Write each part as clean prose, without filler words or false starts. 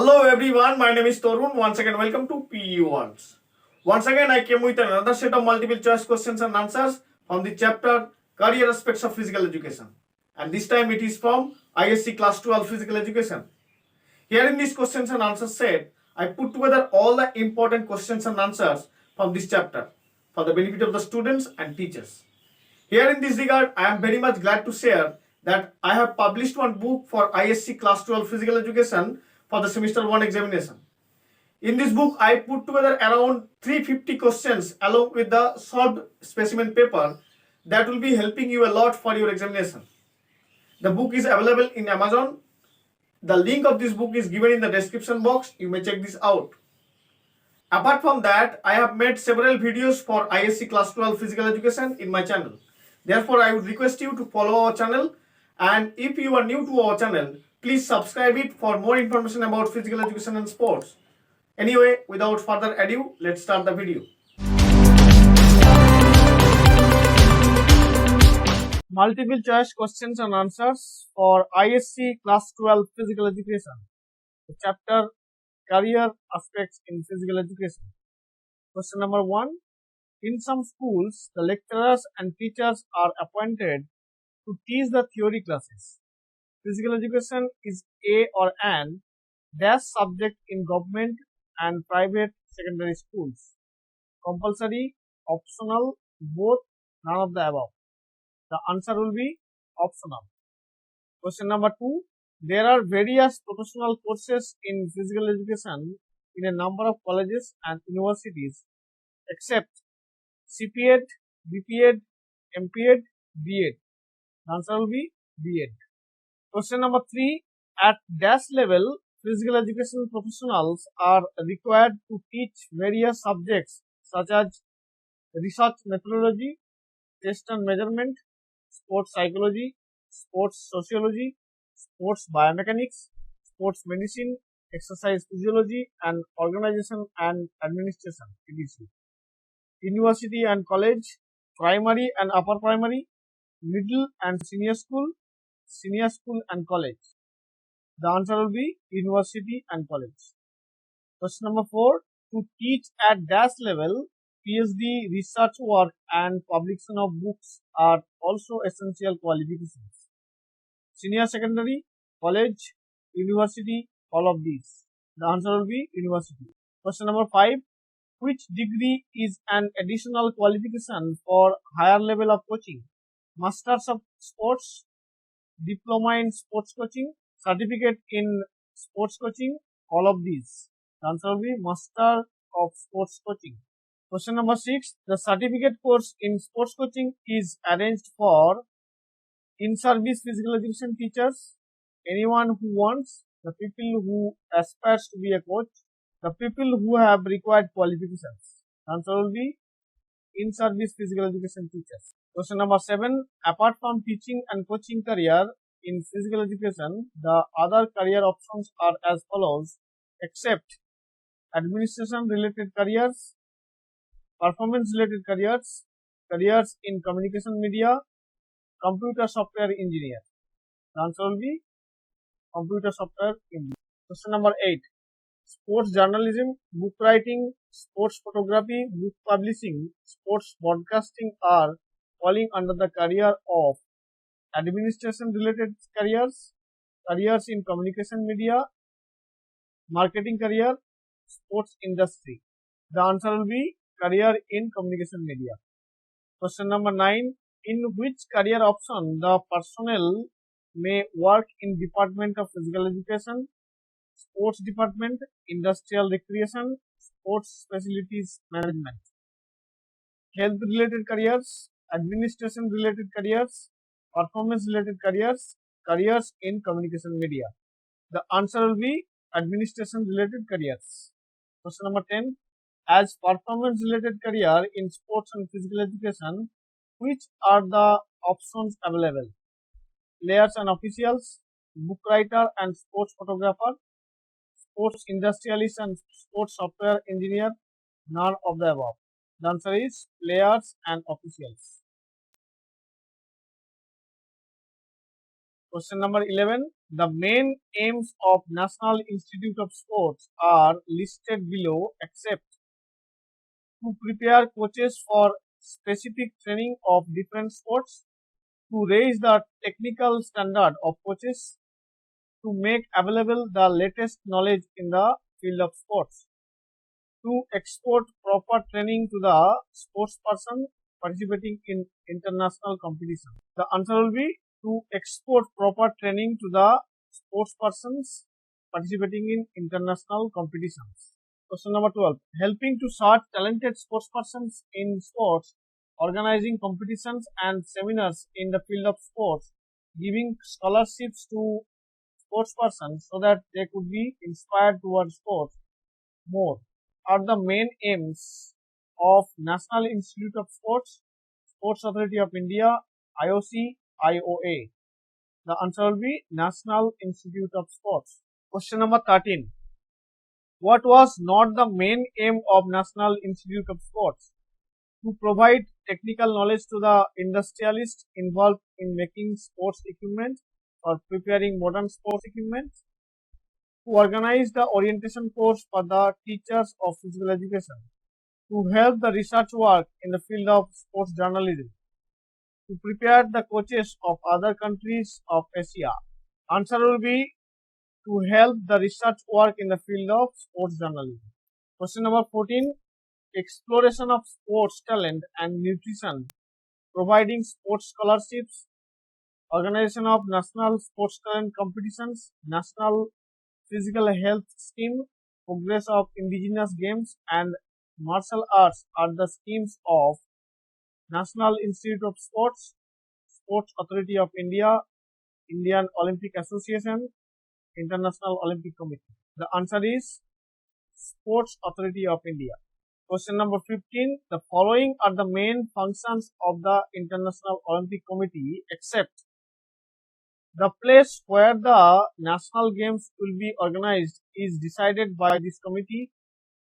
Hello everyone, my name is Torun. Once again, welcome to PE Worlds. Once again, I came with another set of multiple choice questions and answers from the chapter Career Aspects of Physical Education. And this time it is from ISC Class 12 Physical Education. Here in these questions and answers set, I put together all the important questions and answers from this chapter for the benefit of the students and teachers. Here in this regard, I am very much glad to share that I have published one book for ISC Class 12 Physical Education for the semester 1 examination. In this book, I put together around 350 questions along with the solved specimen paper that will be helping you a lot for your examination. The book is available in Amazon. The link of this book is given in the description box. You may check this out. Apart from that, I have made several videos for ISC Class 12 Physical Education in my channel. Therefore, I would request you to follow our channel, and if you are new to our channel, please subscribe it for more information about physical education and sports. Anyway, without further ado, let's start the video. Multiple choice questions and answers for ISC Class 12 Physical Education. The chapter Career Aspects in Physical Education. Question number 1. In some schools, the lecturers and teachers are appointed to teach the theory classes. Physical education is a or an dash subject in government and private secondary schools. Compulsory, optional, both, none of the above. The answer will be optional. Question number 2. There are various professional courses in physical education in a number of colleges and universities except CPEd, BPEd, MPEd, BEd. The answer will be BEd. Question number 3. At dash level, physical education professionals are required to teach various subjects such as research methodology, test and measurement, sports psychology, sports sociology, sports biomechanics, sports medicine, exercise physiology, and organization and administration, etc. University and college, primary and upper primary, middle and senior school and college. The answer will be university and college. Question number 4. To teach at dash level, PhD, research work and publication of books are also essential qualifications. Senior secondary, college, university, all of these. The answer will be university. Question number 5. Which degree is an additional qualification for higher level of coaching? Masters of Sports, Diploma in Sports Coaching, Certificate in Sports Coaching, all of these. The answer will be Master of Sports Coaching. Question number 6. The certificate course in sports coaching is arranged for in-service physical education teachers, anyone who wants, the people who aspires to be a coach, the people who have required qualifications. The answer will be in-service physical education teachers. Question number 7. Apart from teaching and coaching career in physical education, the other career options are as follows, except administration related careers, performance related careers, careers in communication media, computer software engineer. The answer will be computer software engineer. Question number 8. Sports journalism, book writing, sports photography, book publishing, sports broadcasting are falling under the career of administration related careers, careers in communication media, marketing career, sports industry. The answer will be career in communication media. Question number 9. In which career option the personnel may work in Department of Physical Education, Sports Department, Industrial Recreation, Sports Facilities Management? Health related careers, administration related careers, performance related careers, careers in communication media. The answer will be administration related careers. Question number 10. As performance related career in sports and physical education, which are the options available? Players and officials, book writer and sports photographer, sports industrialist and sports software engineer, none of the above. The answer is players and officials. Question number 11. The main aims of National Institute of Sports are listed below except to prepare coaches for specific training of different sports, to raise the technical standard of coaches, to make available the latest knowledge in the field of sports, to export proper training to the sports person participating in international competition. The answer will be to export proper training to the sports persons participating in international competitions. Question number 12. Helping to search talented sports persons in sports, organizing competitions and seminars in the field of sports, giving scholarships to sports persons so that they could be inspired towards sports more are the main aims of National Institute of Sports, Sports Authority of India, IOC, IOA. The answer will be National Institute of Sports. Question number 13. What was not the main aim of National Institute of Sports? To provide technical knowledge to the industrialists involved in making sports equipment or preparing modern sports equipment, to organize the orientation course for the teachers of physical education, to help the research work in the field of sports journalism, to prepare the coaches of other countries of Asia. Answer will be to help the research work in the field of sports journalism. Question number 14. Exploration of sports talent and nutrition, providing sports scholarships, organization of national sports talent competitions, national physical health scheme, progress of indigenous games and martial arts are the schemes of National Institute of Sports, Sports Authority of India, Indian Olympic Association, International Olympic Committee. The answer is Sports Authority of India. Question number 15. The following are the main functions of the International Olympic Committee except the place where the national games will be organized is decided by this committee.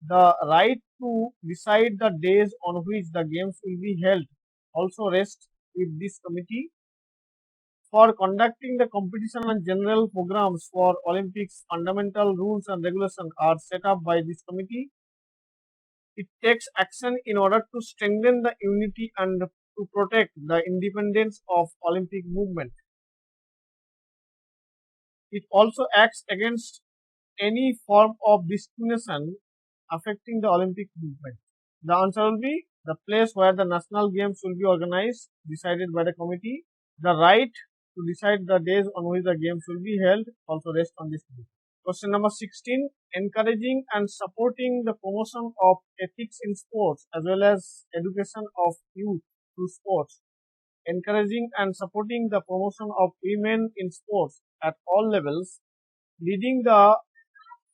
The right to decide the days on which the games will be held also rests with this committee. For conducting the competition and general programs for Olympics, fundamental rules and regulations are set up by this committee. It takes action in order to strengthen the unity and to protect the independence of Olympic movement. It also acts against any form of discrimination affecting the Olympic movement. The answer will be the place where the national games will be organized, decided by the committee. The right to decide the days on which the games will be held also rests on this committee. Question number 16. Encouraging and supporting the promotion of ethics in sports as well as education of youth through sports. Encouraging and supporting the promotion of women in sports at all levels, leading the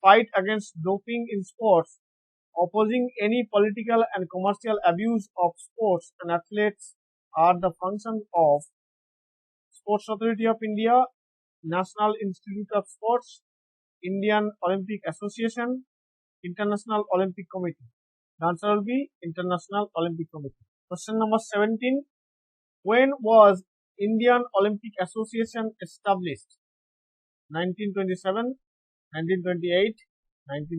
fight against doping in sports, opposing any political and commercial abuse of sports and athletes are the functions of Sports Authority of India, National Institute of Sports, Indian Olympic Association, International Olympic Committee. The answer will be International Olympic Committee. Question number 17. When was Indian Olympic Association established? 1927, 1928,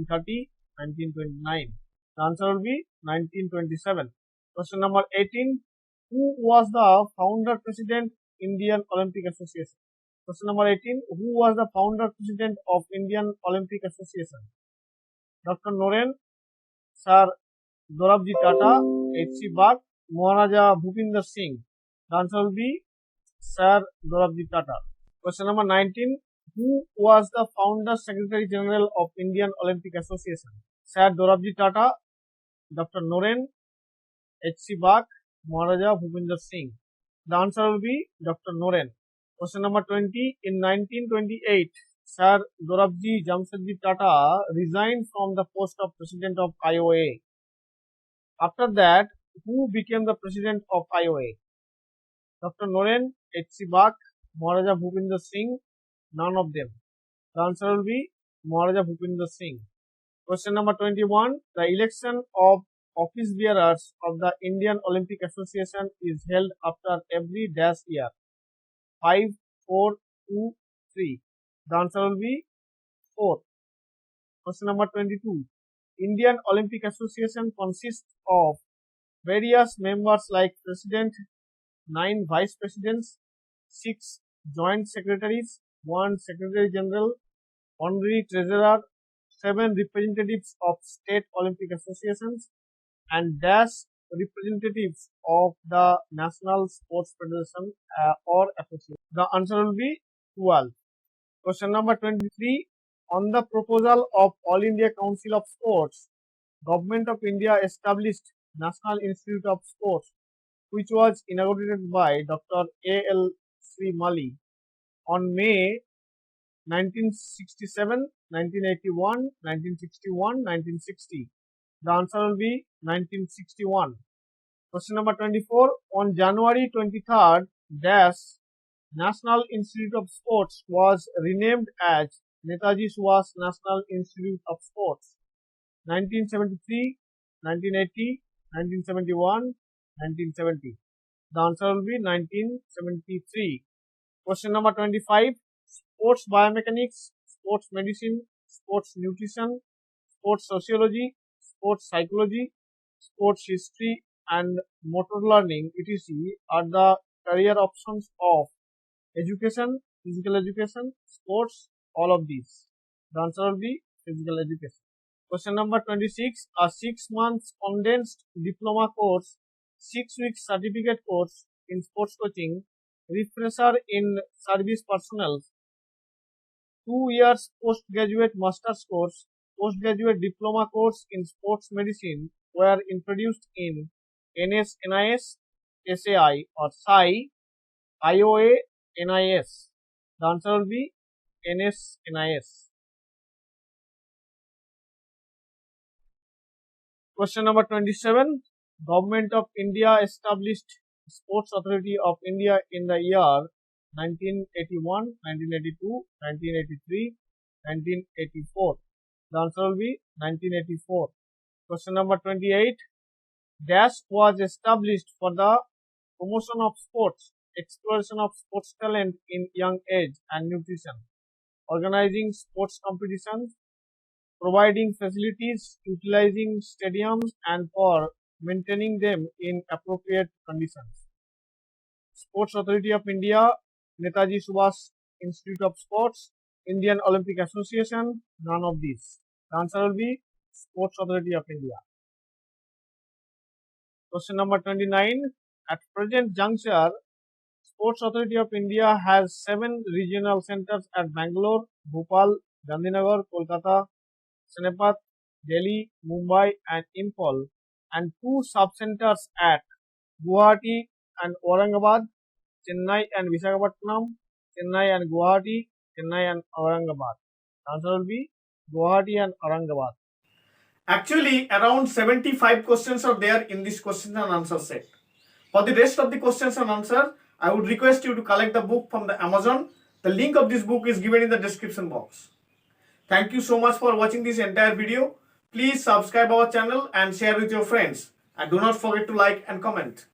1930, 1929. The answer will be 1927. Question number 18. Who was the founder president Indian Olympic Association? Question number 18. Who was the founder president of Indian Olympic Association? Dr. Noren, Sir Dorabji Tata, H.C. Bach, Maharaja Bhupinder Singh. The answer will be Sir Dorabji Tata. Question number 19. Who was the founder Secretary General of Indian Olympic Association? Sir Dorabji Tata, Dr. Noren, H.C. Bach, Maharaja Bhupinder Singh. The answer will be Dr. Noren. Question number 20. In 1928, Sir Dorabji Jamshedji Tata resigned from the post of President of IOA. After that, who became the President of IOA? Dr. Noren, H.C. Bach, Maharaja Bhupinder Singh, none of them. The answer will be Maharaja Bhupinder Singh. Question number 21. The election of office bearers of the Indian Olympic Association is held after every dash year. 5, 4, 2, 3. The answer will be 4. Question number 22. Indian Olympic Association consists of various members like President, 9 Vice Presidents, 6 Joint Secretaries, 1 Secretary General, Honorary Treasurer, 7 representatives of state Olympic associations, and dash representatives of the National Sports Federation or association. The answer will be 12. Question number 23. On the proposal of All India Council of Sports, Government of India established National Institute of Sports, which was inaugurated by Dr. A.L. Sri Mali on May 1967, 1981, 1961, 1960. The answer will be 1961. Question number 24. On January 23rd, dash National Institute of Sports was renamed as Netaji Subhash National Institute of Sports. 1973, 1980, 1971, 1970. The answer will be 1973. Question number 25. Sports biomechanics, sports medicine, sports nutrition, sports sociology, sports psychology, sports history, and motor learning, etc. are the career options of education, physical education, sports, all of these. The answer will be physical education. Question number 26. A 6 months condensed diploma course, 6 weeks certificate course in sports coaching, refresher in service personnel, 2 years postgraduate master's course, postgraduate diploma course in sports medicine were introduced in NS-NIS, SAI or SAI, IOA, NIS. The answer will be NS-NIS. Question number 27. Government of India established Sports Authority of India in the year 1981, 1982, 1983, 1984. The answer will be 1984. Question number 28. Dash was established for the promotion of sports, exploration of sports talent in young age and nutrition, organizing sports competitions, providing facilities, utilizing stadiums, and for maintaining them in appropriate conditions. Sports Authority of India, Netaji Subhash Institute of Sports, Indian Olympic Association, none of these. The answer will be Sports Authority of India. Question number 29. At present juncture, Sports Authority of India has 7 regional centers at Bangalore, Bhopal, Gandhinagar, Kolkata, Sonepat, Delhi, Mumbai, and Imphal, and 2 sub-centers at Guwahati and Aurangabad, Chennai and Visakhapatnam, Chennai and Guwahati, Chennai and Aurangabad. The answer will be Guwahati and Aurangabad. Actually, around 75 questions are there in this question and answer set. For the rest of the questions and answer, I would request you to collect the book from the Amazon. The link of this book is given in the description box. Thank you so much for watching this entire video. Please subscribe our channel and share with your friends. And do not forget to like and comment.